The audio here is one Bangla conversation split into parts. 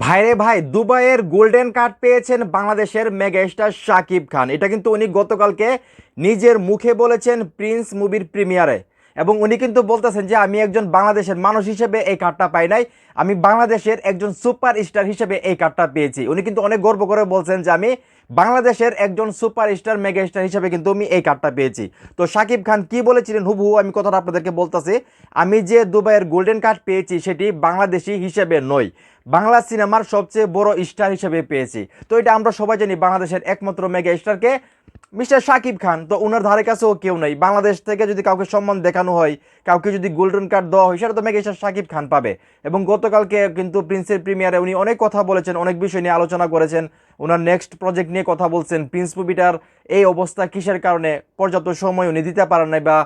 ভাইরে ভাই, দুবাইয়ের গোল্ডেন কার্ড পেয়েছেন বাংলাদেশের মেগা স্টার শাকিব খান। এটা কিন্তু উনি গতকালকে নিজের মুখে বলেছেন প্রিন্স মুভির প্রিমিয়ারে। এবং উনি কিন্তু বলতেছেন যে আমি একজন বাংলাদেশের মানুষ হিসেবে এই কার্ডটা পাই নাই, আমি বাংলাদেশের একজন সুপার স্টার হিসেবে এই কার্ডটা পেয়েছি। উনি কিন্তু অনেক গর্ব করে বলছেন যে আমি বাংলাদেশের একজন সুপার স্টার মেগা স্টার হিসেবে কিন্তু আমি এই কার্ডটা পেয়েছি। তো শাকিব খান কি বলেছিলেন হুবহু আমি কথাটা আপনাদেরকে বলতেছি। আমি যে দুবাইয়ের গোল্ডেন কার্ড পেয়েছি সেটি বাংলাদেশি হিসেবে নয়, বাংলা সিনেমার সবচেয়ে বড় স্টার হিসেবে পেয়েছি। তো এটা আমরা সবাই জানি বাংলাদেশের একমাত্র মেগা স্টারকে মিস্টার শাকিব খান। তো ওনার ধারে কাছেও কেউ নেই। বাংলাদেশ থেকে যদি কাউকে সম্মান দেখানো হয়, কাউকে যদি গোল্ডেন কার্ড দেওয়া হয়, সেটা তো মেগা স্টার শাকিব খান পাবে। এবং গতকালকে কিন্তু প্রিন্সের প্রিমিয়ারে উনি অনেক কথা বলেছেন, অনেক বিষয় নিয়ে আলোচনা করেছেন, ওনার নেক্সট প্রজেক্ট নিয়ে কথা বলছেন। প্রিন্স মুভিটার এই অবস্থা কিসের কারণে, পর্যাপ্ত সময় উনি দিতে পারেন নাই, বা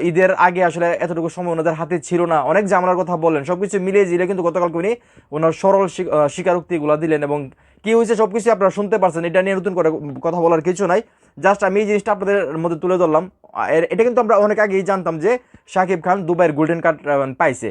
ঈদের আগে আসলে এতটুকু সময় ওনাদের হাতে ছিল না, অনেক ঝামেলার কথা বললেন। সব কিছু মিলিয়ে জিলে কিন্তু গতকালকে উনি ওনার সরল স্বীকারোক্তিগুলো দিলেন। এবং কি হয়েছে সব কিছু আপনারা শুনতে পারছেন, এটা নিয়ে নতুন করে কথা বলার কিছু নাই। জাস্ট আমি এই জিনিসটা আপনাদের মধ্যে তুলে ধরলাম। এটা কিন্তু আমরা অনেক আগেই জানতাম যে শাকিব খান দুবাইয়ের গোল্ডেন কার্ড পাইছে।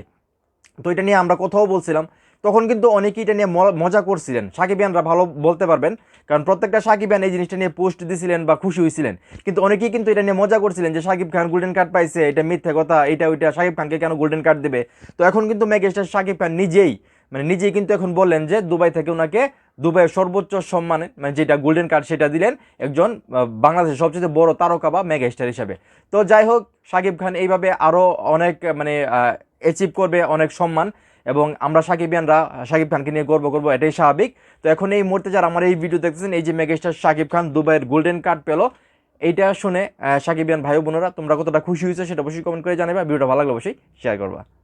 তো এটা নিয়ে আমরা কথাও বলছিলাম, তখন কিন্তু অনেকেই এটা নিয়ে মজা করছিলেন। সাকিবিয়ানরা ভালো বলতে পারবেন, কারণ প্রত্যেকটা সাকিবিয়ান এই জিনিসটা নিয়ে পোস্ট দিছিলেন বা খুশি হয়েছিলেন। কিন্তু অনেকেই কিন্তু এটা নিয়ে মজা করছিলেন যে শাকিব খান গোল্ডেন কার্ড পাইছে, এটা মিথ্যে কথা, এটা ওইটা, শাকিব খানকে কেন গোল্ডেন কার্ড দেবে। তো এখন কিন্তু মেগাস্টার শাকিব খান নিজেই কিন্তু এখন বললেন যে দুবাই থেকে ওনাকে দুবাইয়ের সর্বোচ্চ সম্মানে মানে যেটা গোল্ডেন কার্ড সেটা দিলেন একজন বাংলাদেশের সবচেয়ে বড় তারকা বা মেগা স্টার হিসাবে। তো যাই হোক, শাকিব খান এইভাবে আরও অনেক অ্যাচিভ করবে, অনেক সম্মান। এবং আমরা সাকিবিয়ানরা শাকিব খানকে নিয়ে গর্ব করবো, এটাই স্বাভাবিক। তো এখন এই মুহূর্তে যারা আমার এই ভিডিও দেখতেছেন, এই যে মেগাস্টার শাকিব খান দুবাইয়ের গোল্ডেন কার্ড পেলো, এইটা শুনে সাকিবিয়ান ভাই বোনেরা তোমরা কতটা খুশি হয়েছে সেটা অবশ্যই কমেন্ট করে জানাবে। ভিডিওটা ভালো লাগলে অবশ্যই শেয়ার করবা।